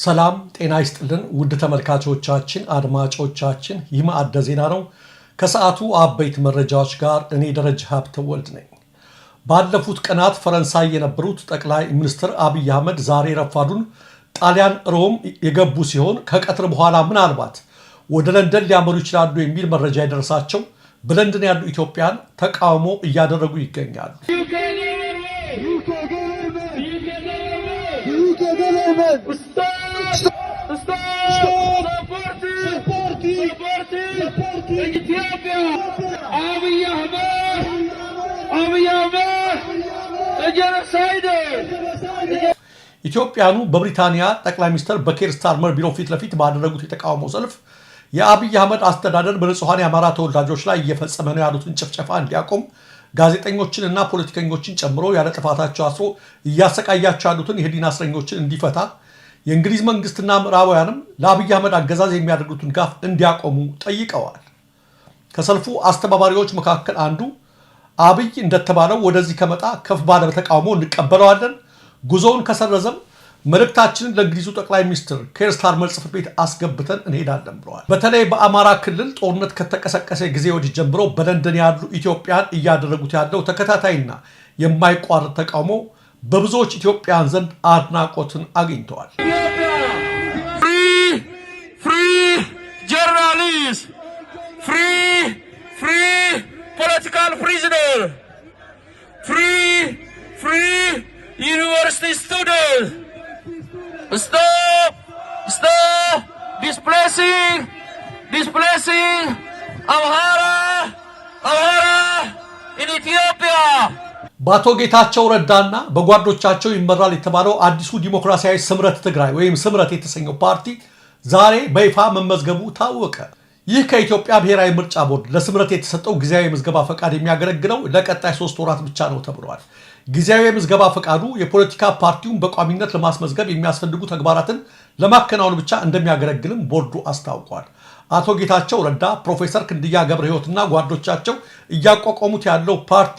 ሰላም ጤና ይስጥልን ውድ ተመልካቾቻችን አድማጮቻችን ይህ ማዕደ ዜና ነው። ከሰዓቱ አበይት መረጃዎች ጋር እኔ ደረጃ ሀብተወልድ ነኝ። ባለፉት ቀናት ፈረንሳይ የነበሩት ጠቅላይ ሚኒስትር አብይ አህመድ ዛሬ ረፋዱን ጣሊያን ሮም የገቡ ሲሆን ከቀትር በኋላ ምናልባት ወደ ለንደን ሊያመሩ ይችላሉ የሚል መረጃ የደረሳቸው በለንደን ያሉ ኢትዮጵያን ተቃውሞ እያደረጉ ይገኛሉ። ኢትዮጵያኑ በብሪታንያ ጠቅላይ ሚኒስትር በኬር ስታርመር ቢሮ ፊት ለፊት ባደረጉት የተቃውሞ ሰልፍ የአብይ አህመድ አስተዳደር በንጹሃን የአማራ ተወላጆች ላይ እየፈጸመ ነው ያሉትን ጭፍጨፋ እንዲያቆም ጋዜጠኞችን እና ፖለቲከኞችን ጨምሮ ያለ ጥፋታቸው አስሮ እያሰቃያቸው ያሉትን የህሊና እስረኞችን እንዲፈታ የእንግሊዝ መንግስትና ምዕራባውያንም ለአብይ አህመድ አገዛዝ የሚያደርጉትን ጋፍ እንዲያቆሙ ጠይቀዋል። ከሰልፉ አስተባባሪዎች መካከል አንዱ አብይ እንደተባለው ወደዚህ ከመጣ ከፍ ባለ ተቃውሞ እንቀበለዋለን፣ ጉዞውን ከሰረዘም መልእክታችንን ለእንግሊዙ ጠቅላይ ሚኒስትር ኬር ስታርመር ጽሕፈት ቤት አስገብተን እንሄዳለን ብለዋል። በተለይ በአማራ ክልል ጦርነት ከተቀሰቀሰ ጊዜ ወዲህ ጀምሮ በለንደን ያሉ ኢትዮጵያን እያደረጉት ያለው ተከታታይና የማይቋረጥ ተቃውሞ በብዙዎች ኢትዮጵያን ዘንድ አድናቆትን አግኝተዋል። ፍሪ ጆርናሊስት፣ ፍሪ ፖለቲካል ፕሪዝነር፣ ፍሪ ዩኒቨርሲቲ ስቱደንት Stop displacing Amhara in Ethiopia. በአቶ ጌታቸው ረዳና በጓዶቻቸው ይመራል የተባለው አዲሱ ዲሞክራሲያዊ ስምረት ትግራይ ወይም ስምረት የተሰኘው ፓርቲ ዛሬ በይፋ መመዝገቡ ታወቀ። ይህ ከኢትዮጵያ ብሔራዊ ምርጫ ቦርድ ለስምረት የተሰጠው ጊዜያዊ ምዝገባ ፈቃድ የሚያገለግለው ለቀጣይ 3 ወራት ብቻ ነው ተብሏል። ጊዜያዊ ምዝገባ ፈቃዱ የፖለቲካ ፓርቲውን በቋሚነት ለማስመዝገብ የሚያስፈልጉ ተግባራትን ለማከናወን ብቻ እንደሚያገለግልም ቦርዱ አስታውቋል። አቶ ጌታቸው ረዳ፣ ፕሮፌሰር ክንድያ ገብረ ሕይወትና ጓዶቻቸው እያቋቋሙት ያለው ፓርቲ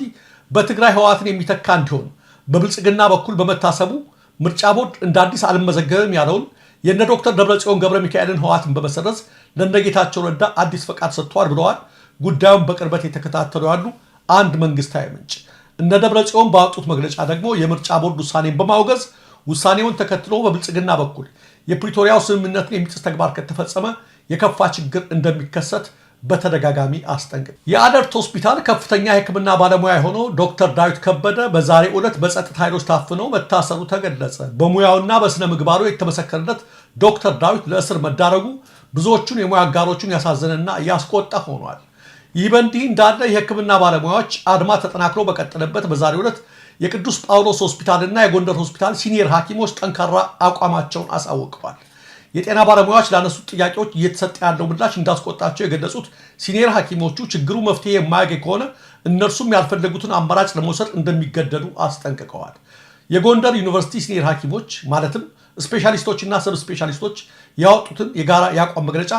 በትግራይ ህወሓትን የሚተካ እንዲሆን በብልጽግና በኩል በመታሰቡ ምርጫ ቦርድ እንደ አዲስ አልመዘገብም ያለውን የነ ዶክተር ደብረጽዮን ገብረ ሚካኤልን ህወሓትን በመሰረዝ ለነ ጌታቸው ረዳ አዲስ ፈቃድ ሰጥቷል ብለዋል። ጉዳዩን በቅርበት የተከታተሉ ያሉ አንድ መንግስታዊ ምንጭ እነ ደብረጽዮን ባወጡት መግለጫ ደግሞ የምርጫ ቦርድ ውሳኔን በማውገዝ ውሳኔውን ተከትሎ በብልጽግና በኩል የፕሪቶሪያው ስምምነትን የሚጥስ ተግባር ከተፈጸመ የከፋ ችግር እንደሚከሰት በተደጋጋሚ አስጠንቅቋል። የአደርት ሆስፒታል ከፍተኛ የሕክምና ባለሙያ የሆነው ዶክተር ዳዊት ከበደ በዛሬው ዕለት በጸጥታ ኃይሎች ታፍኖ መታሰሩ ተገለጸ። በሙያውና በስነ ምግባሩ የተመሰከረለት ዶክተር ዳዊት ለእስር መዳረጉ ብዙዎቹን የሙያ አጋሮቹን ያሳዘነና ያስቆጣ ሆኗል። ይህ በእንዲህ እንዳለ የሕክምና ባለሙያዎች አድማ ተጠናክሮ በቀጠለበት በዛሬው ዕለት የቅዱስ ጳውሎስ ሆስፒታልና የጎንደር ሆስፒታል ሲኒየር ሐኪሞች ጠንካራ አቋማቸውን አሳውቀዋል። የጤና ባለሙያዎች ላነሱት ጥያቄዎች እየተሰጠ ያለው ምላሽ እንዳስቆጣቸው የገለጹት ሲኒየር ሐኪሞቹ ችግሩ መፍትሄ የማያገኝ ከሆነ እነርሱም ያልፈለጉትን አማራጭ ለመውሰድ እንደሚገደዱ አስጠንቅቀዋል። የጎንደር ዩኒቨርሲቲ ሲኒየር ሐኪሞች ማለትም ስፔሻሊስቶችና ሰብ ስፔሻሊስቶች ያወጡትን የጋራ የአቋም መግለጫ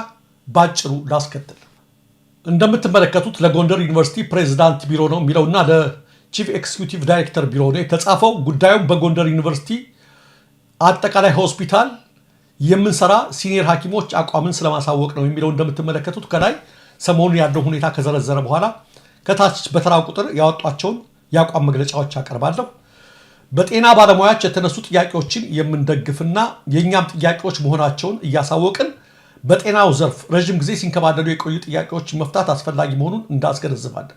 ባጭሩ ላስከትል። እንደምትመለከቱት ለጎንደር ዩኒቨርሲቲ ፕሬዝዳንት ቢሮ ነው የሚለውና ለቺፍ ኤክስኪዩቲቭ ዳይሬክተር ቢሮ ነው የተጻፈው። ጉዳዩም በጎንደር ዩኒቨርሲቲ አጠቃላይ ሆስፒታል የምንሰራ ሲኒየር ሐኪሞች አቋምን ስለማሳወቅ ነው የሚለው። እንደምትመለከቱት ከላይ ሰሞኑን ያለው ሁኔታ ከዘረዘረ በኋላ ከታች በተራ ቁጥር ያወጧቸውን የአቋም መግለጫዎች አቀርባለሁ። በጤና ባለሙያዎች የተነሱ ጥያቄዎችን የምንደግፍና የእኛም ጥያቄዎች መሆናቸውን እያሳወቅን በጤናው ዘርፍ ረዥም ጊዜ ሲንከባለሉ የቆዩ ጥያቄዎችን መፍታት አስፈላጊ መሆኑን እንዳስገነዝባለን።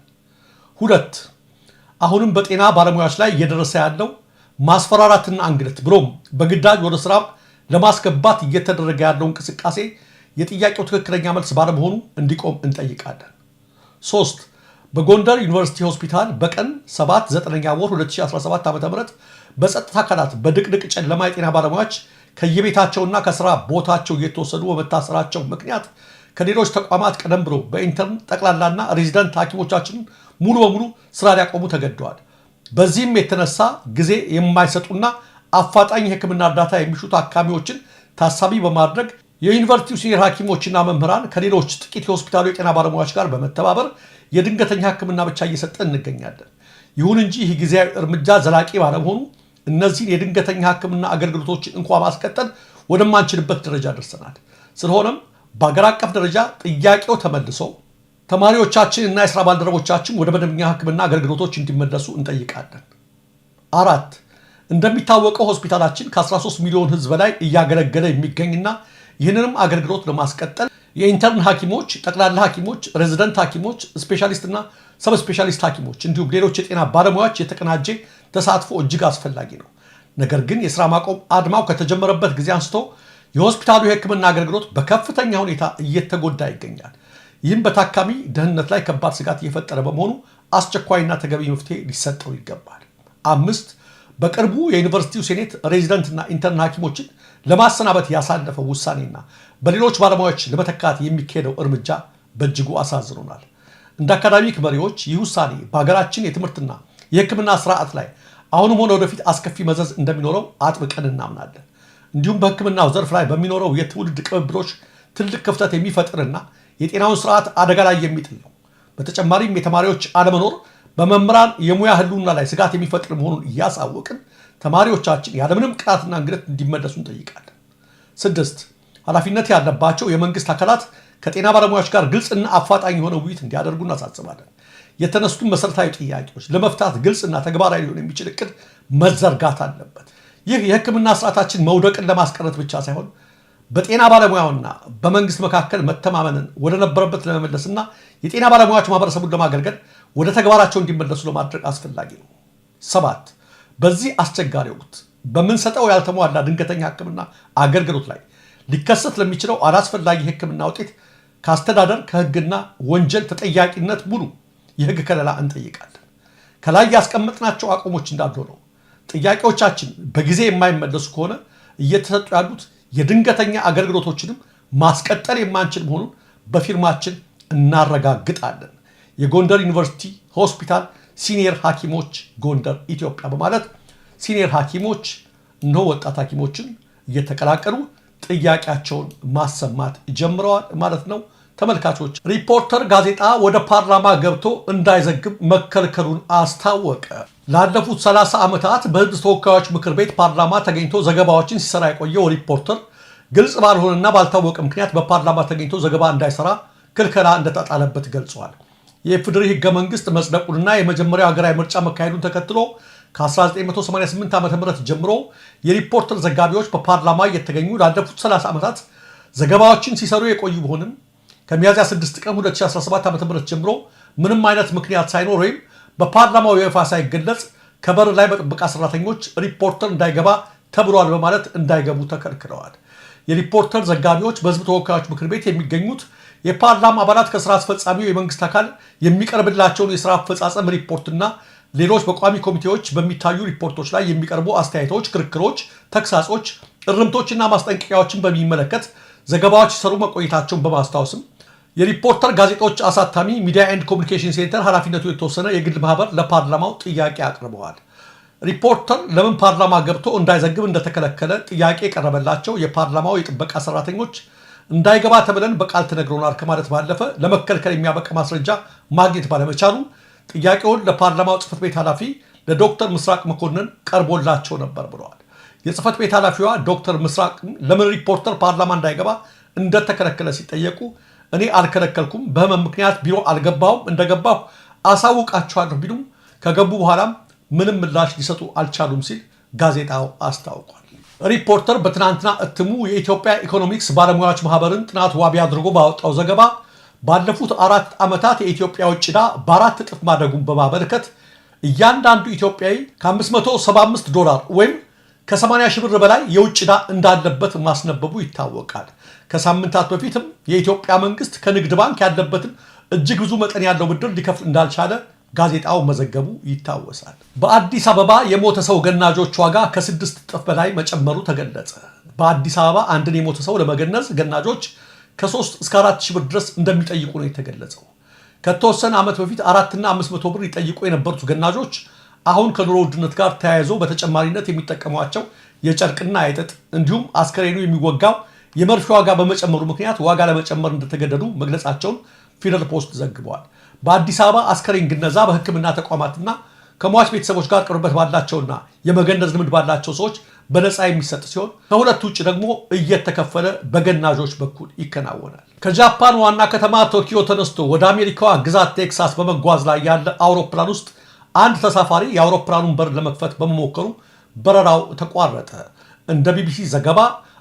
2 አሁንም በጤና ባለሙያዎች ላይ እየደረሰ ያለው ማስፈራራትና እንግልት ብሎም በግዳጅ ወደ ስራ ለማስገባት እየተደረገ ያለው እንቅስቃሴ የጥያቄው ትክክለኛ መልስ ባለመሆኑ እንዲቆም እንጠይቃለን። 3 በጎንደር ዩኒቨርሲቲ ሆስፒታል በቀን 7/9 ወር 2017 ዓ.ም በጸጥታ አካላት በድቅድቅ ጨለማ የጤና ባለሙያዎች ከየቤታቸውና ከስራ ቦታቸው እየተወሰዱ በመታሰራቸው ምክንያት ከሌሎች ተቋማት ቀደም ብሎ በኢንተርን ጠቅላላና ሬዚደንት ሐኪሞቻችን ሙሉ በሙሉ ስራ ሊያቆሙ ተገደዋል። በዚህም የተነሳ ጊዜ የማይሰጡና አፋጣኝ የሕክምና እርዳታ የሚሹ ታካሚዎችን ታሳቢ በማድረግ የዩኒቨርሲቲው ሲኒየር ሐኪሞችና መምህራን ከሌሎች ጥቂት የሆስፒታሉ የጤና ባለሙያዎች ጋር በመተባበር የድንገተኛ ሕክምና ብቻ እየሰጠን እንገኛለን። ይሁን እንጂ ይህ ጊዜያዊ እርምጃ ዘላቂ ባለመሆኑ እነዚህን የድንገተኛ ሕክምና አገልግሎቶችን እንኳን ማስቀጠል ወደማንችልበት ደረጃ ደርሰናል። ስለሆነም በአገር አቀፍ ደረጃ ጥያቄው ተመልሶ ተማሪዎቻችን እና የሥራ ባልደረቦቻችን ወደ መደበኛ ሕክምና አገልግሎቶች እንዲመለሱ እንጠይቃለን። 4 እንደሚታወቀው ሆስፒታላችን ከ13 ሚሊዮን ሕዝብ በላይ እያገለገለ የሚገኝና ይህንንም አገልግሎት ለማስቀጠል የኢንተርን ሐኪሞች፣ ጠቅላላ ሐኪሞች፣ ሬዚደንት ሐኪሞች፣ ስፔሻሊስትና ሰብ ስፔሻሊስት ሐኪሞች እንዲሁም ሌሎች የጤና ባለሙያዎች የተቀናጀ ተሳትፎ እጅግ አስፈላጊ ነው። ነገር ግን የሥራ ማቆም አድማው ከተጀመረበት ጊዜ አንስቶ የሆስፒታሉ የሕክምና አገልግሎት በከፍተኛ ሁኔታ እየተጎዳ ይገኛል። ይህም በታካሚ ደህንነት ላይ ከባድ ስጋት እየፈጠረ በመሆኑ አስቸኳይና ተገቢ መፍትሄ ሊሰጠው ይገባል። 5 በቅርቡ የዩኒቨርሲቲው ሴኔት ሬዚደንትና ኢንተርን ሐኪሞችን ለማሰናበት ያሳለፈው ውሳኔና በሌሎች ባለሙያዎች ለመተካት የሚካሄደው እርምጃ በእጅጉ አሳዝኖናል። እንደ አካዳሚክ መሪዎች ይህ ውሳኔ በሀገራችን የትምህርትና የሕክምና ስርዓት ላይ አሁንም ሆነ ወደፊት አስከፊ መዘዝ እንደሚኖረው አጥብቀን እናምናለን። እንዲሁም በሕክምናው ዘርፍ ላይ በሚኖረው የትውልድ ቅብብሎች ትልቅ ክፍተት የሚፈጥርና የጤናውን ስርዓት አደጋ ላይ የሚጥል ነው። በተጨማሪም የተማሪዎች አለመኖር በመምህራን የሙያ ህልውና ላይ ስጋት የሚፈጥር መሆኑን እያሳወቅን ተማሪዎቻችን ያለምንም ቅጣትና እንግልት እንዲመለሱ እንጠይቃለን። 6 ኃላፊነት ያለባቸው የመንግስት አካላት ከጤና ባለሙያዎች ጋር ግልጽና አፋጣኝ የሆነ ውይይት እንዲያደርጉ እናሳስባለን። የተነሱትን መሰረታዊ ጥያቄዎች ለመፍታት ግልጽና ተግባራዊ ሊሆን የሚችል እቅድ መዘርጋት አለበት። ይህ የሕክምና ስርዓታችን መውደቅን ለማስቀረት ብቻ ሳይሆን በጤና ባለሙያውና በመንግስት መካከል መተማመንን ወደ ነበረበት ለመመለስና የጤና ባለሙያዎች ማህበረሰቡን ለማገልገል ወደ ተግባራቸው እንዲመለሱ ለማድረግ አስፈላጊ ነው። 7 በዚህ አስቸጋሪ ወቅት በምንሰጠው ያልተሟላ ድንገተኛ ሕክምና አገልግሎት ላይ ሊከሰት ለሚችለው አላስፈላጊ ሕክምና ውጤት ከአስተዳደር ከህግና ወንጀል ተጠያቂነት ሙሉ የህግ ከለላ እንጠይቃለን። ከላይ ያስቀመጥናቸው አቋሞች እንዳሉ ነው። ጥያቄዎቻችን በጊዜ የማይመለሱ ከሆነ እየተሰጡ ያሉት የድንገተኛ አገልግሎቶችንም ማስቀጠል የማንችል መሆኑን በፊርማችን እናረጋግጣለን። የጎንደር ዩኒቨርሲቲ ሆስፒታል ሲኒየር ሐኪሞች ጎንደር ኢትዮጵያ በማለት ሲኒየር ሐኪሞች እነሆ ወጣት ሐኪሞችን እየተቀላቀሉ ጥያቄያቸውን ማሰማት ጀምረዋል ማለት ነው። ተመልካቾች፣ ሪፖርተር ጋዜጣ ወደ ፓርላማ ገብቶ እንዳይዘግብ መከልከሉን አስታወቀ። ላለፉት 30 ዓመታት በህዝብ ተወካዮች ምክር ቤት ፓርላማ ተገኝቶ ዘገባዎችን ሲሰራ የቆየው ሪፖርተር ግልጽ ባልሆነና ባልታወቀ ምክንያት በፓርላማ ተገኝቶ ዘገባ እንዳይሰራ ክልከላ እንደተጣለበት ገልጿል። የኢፌዴሪ ህገ መንግስት መጽደቁንና የመጀመሪያው ሀገራዊ ምርጫ መካሄዱን ተከትሎ ከ1988 ዓ.ም ጀምሮ የሪፖርተር ዘጋቢዎች በፓርላማ እየተገኙ ላለፉት 30 ዓመታት ዘገባዎችን ሲሰሩ የቆዩ ቢሆንም ከሚያዝያ 6 ቀን 2017 ዓ.ም ጀምሮ ምንም አይነት ምክንያት ሳይኖር ወይም በፓርላማው ይፋ ሳይገለጽ ከበር ላይ በጥበቃ ሰራተኞች ሪፖርተር እንዳይገባ ተብሏል በማለት እንዳይገቡ ተከልክለዋል። የሪፖርተር ዘጋቢዎች በህዝብ ተወካዮች ምክር ቤት የሚገኙት የፓርላማ አባላት ከስራ አስፈጻሚው የመንግስት አካል የሚቀርብላቸውን የስራ አፈጻጸም ሪፖርትና ሌሎች በቋሚ ኮሚቴዎች በሚታዩ ሪፖርቶች ላይ የሚቀርቡ አስተያየቶች፣ ክርክሮች፣ ተግሳጾች፣ እርምቶችና ማስጠንቀቂያዎችን በሚመለከት ዘገባዎች ሲሰሩ መቆየታቸውን በማስታወስም የሪፖርተር ጋዜጦች አሳታሚ ሚዲያ ኤንድ ኮሚኒኬሽን ሴንተር ኃላፊነቱ የተወሰነ የግል ማህበር ለፓርላማው ጥያቄ አቅርበዋል። ሪፖርተር ለምን ፓርላማ ገብቶ እንዳይዘግብ እንደተከለከለ ጥያቄ የቀረበላቸው የፓርላማው የጥበቃ ሰራተኞች እንዳይገባ ተብለን በቃል ተነግሮናል ከማለት ባለፈ ለመከልከል የሚያበቃ ማስረጃ ማግኘት ባለመቻሉ ጥያቄውን ለፓርላማው ጽህፈት ቤት ኃላፊ ለዶክተር ምስራቅ መኮንን ቀርቦላቸው ነበር ብለዋል። የጽህፈት ቤት ኃላፊዋ ዶክተር ምስራቅ ለምን ሪፖርተር ፓርላማ እንዳይገባ እንደተከለከለ ሲጠየቁ እኔ አልከለከልኩም፣ በህመም ምክንያት ቢሮ አልገባሁም፣ እንደገባሁ አሳውቃቸዋለሁ ቢሉም ከገቡ በኋላም ምንም ምላሽ ሊሰጡ አልቻሉም ሲል ጋዜጣው አስታውቋል። ሪፖርተር በትናንትና እትሙ የኢትዮጵያ ኢኮኖሚክስ ባለሙያዎች ማህበርን ጥናት ዋቢ አድርጎ ባወጣው ዘገባ ባለፉት 4 ዓመታት የኢትዮጵያ ውጭ ዕዳ በ4 እጥፍ ማደጉን በማበርከት እያንዳንዱ ኢትዮጵያዊ $575 ወይም ከ80 ሺህ ብር በላይ የውጭ ዕዳ እንዳለበት ማስነበቡ ይታወቃል። ከሳምንታት በፊትም የኢትዮጵያ መንግስት ከንግድ ባንክ ያለበትን እጅግ ብዙ መጠን ያለው ብድር ሊከፍል እንዳልቻለ ጋዜጣው መዘገቡ ይታወሳል። በአዲስ አበባ የሞተ ሰው ገናዦች ዋጋ ከ6 እጥፍ በላይ መጨመሩ ተገለጸ። በአዲስ አበባ አንድን የሞተ ሰው ለመገነዝ ገናዦች ከ3 እስከ 4 ሺህ ብር ድረስ እንደሚጠይቁ ነው የተገለጸው። ከተወሰነ ዓመት በፊት 4 እና 500 ብር ይጠይቁ የነበሩት ገናዦች አሁን ከኑሮ ውድነት ጋር ተያይዞ በተጨማሪነት የሚጠቀሟቸው የጨርቅና የጥጥ እንዲሁም አስከሬኑ የሚወጋው የመርፌ ዋጋ በመጨመሩ ምክንያት ዋጋ ለመጨመር እንደተገደዱ መግለጻቸውን ፊደል ፖስት ዘግቧል። በአዲስ አበባ አስከሬን ግነዛ በሕክምና ተቋማትና ከሟች ቤተሰቦች ጋር ቅርበት ባላቸውና የመገነዝ ልምድ ባላቸው ሰዎች በነፃ የሚሰጥ ሲሆን ከሁለት ውጭ ደግሞ እየተከፈለ በገናዦች በኩል ይከናወናል። ከጃፓን ዋና ከተማ ቶኪዮ ተነስቶ ወደ አሜሪካዋ ግዛት ቴክሳስ በመጓዝ ላይ ያለ አውሮፕላን ውስጥ አንድ ተሳፋሪ የአውሮፕላኑን በር ለመክፈት በመሞከሩ በረራው ተቋረጠ። እንደ ቢቢሲ ዘገባ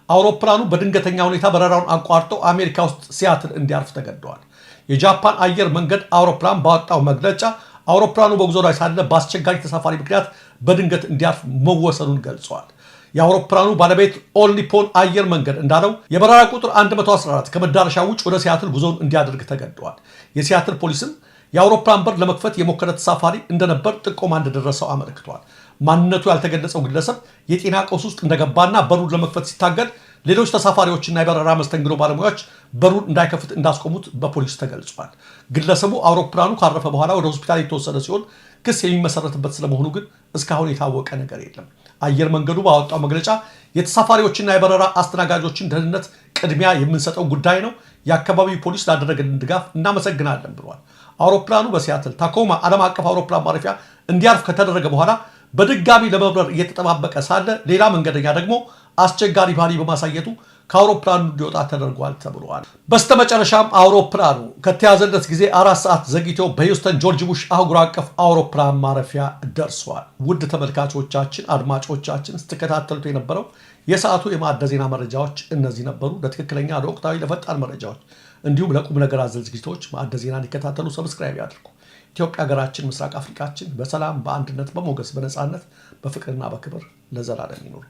አውሮፕላኑ በድንገተኛ ሁኔታ በረራውን አቋርጦ አሜሪካ ውስጥ ሲያትል እንዲያርፍ ተገደዋል። የጃፓን አየር መንገድ አውሮፕላን ባወጣው መግለጫ አውሮፕላኑ በጉዞ ላይ ሳለ በአስቸጋሪ ተሳፋሪ ምክንያት በድንገት እንዲያርፍ መወሰኑን ገልጿል። የአውሮፕላኑ ባለቤት ኦል ኒፖን አየር መንገድ እንዳለው የበረራ ቁጥር 114 ከመዳረሻ ውጭ ወደ ሲያትል ጉዞውን እንዲያደርግ ተገደዋል። የሲያትል ፖሊስም የአውሮፕላን በር ለመክፈት የሞከረ ተሳፋሪ እንደነበር ጥቆማ እንደደረሰው አመልክቷል። ማንነቱ ያልተገለጸው ግለሰብ የጤና ቀውስ ውስጥ እንደገባና በሩን ለመክፈት ሲታገድ ሌሎች ተሳፋሪዎችና የበረራ መስተንግዶ ባለሙያዎች በሩን እንዳይከፍት እንዳስቆሙት በፖሊስ ተገልጿል። ግለሰቡ አውሮፕላኑ ካረፈ በኋላ ወደ ሆስፒታል የተወሰደ ሲሆን ክስ የሚመሰረትበት ስለመሆኑ ግን እስካሁን የታወቀ ነገር የለም። አየር መንገዱ ባወጣው መግለጫ የተሳፋሪዎችና የበረራ አስተናጋጆችን ደህንነት ቅድሚያ የምንሰጠው ጉዳይ ነው። የአካባቢው ፖሊስ ላደረገልን ድጋፍ እናመሰግናለን ብሏል። አውሮፕላኑ በሲያትል ታኮማ ዓለም አቀፍ አውሮፕላን ማረፊያ እንዲያርፍ ከተደረገ በኋላ በድጋሚ ለመብረር እየተጠባበቀ ሳለ ሌላ መንገደኛ ደግሞ አስቸጋሪ ባህሪ በማሳየቱ ከአውሮፕላኑ እንዲወጣ ተደርጓል ተብሏል። በስተመጨረሻም አውሮፕላኑ ከተያዘለት ጊዜ 4 ሰዓት ዘግይቶ በሂውስተን ጆርጅ ቡሽ አህጉር አቀፍ አውሮፕላን ማረፊያ ደርሷል። ውድ ተመልካቾቻችን፣ አድማጮቻችን ስትከታተሉት የነበረው የሰዓቱ የማዕደ ዜና መረጃዎች እነዚህ ነበሩ። ለትክክለኛ ለወቅታዊ ለፈጣን መረጃዎች እንዲሁም ለቁም ነገር አዘል ዝግጅቶች ማዕደ ዜናን ይከታተሉ፣ ሰብስክራይብ ያድርጉ። ኢትዮጵያ ሀገራችን፣ ምስራቅ አፍሪካችን በሰላም በአንድነት በሞገስ በነፃነት በፍቅርና በክብር ለዘላለም ይኑር።